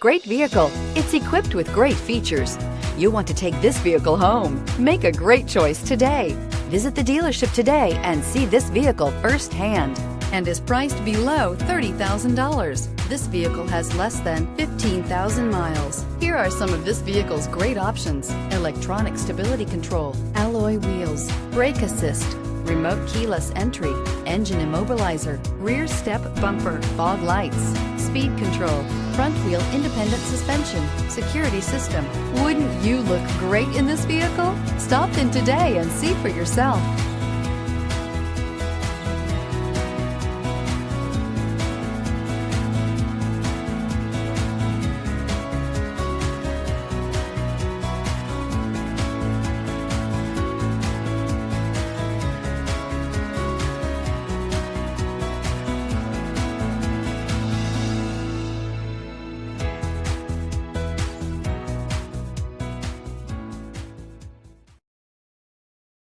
Great vehicle. It's equipped with great features. You'll want to take this vehicle home. Make a great choice today. Visit the dealership today and see this vehicle firsthand, and is priced below $30,000. This vehicle has less than 15,000 miles. Here are some of this vehicle's great options: electronic stability control, alloy wheels, brake assist, remote keyless entry, engine immobilizer, rear step bumper, fog lights, speed control, front wheel independent suspension, security system. Wouldn't you look great in this vehicle? Stop in today and see for yourself.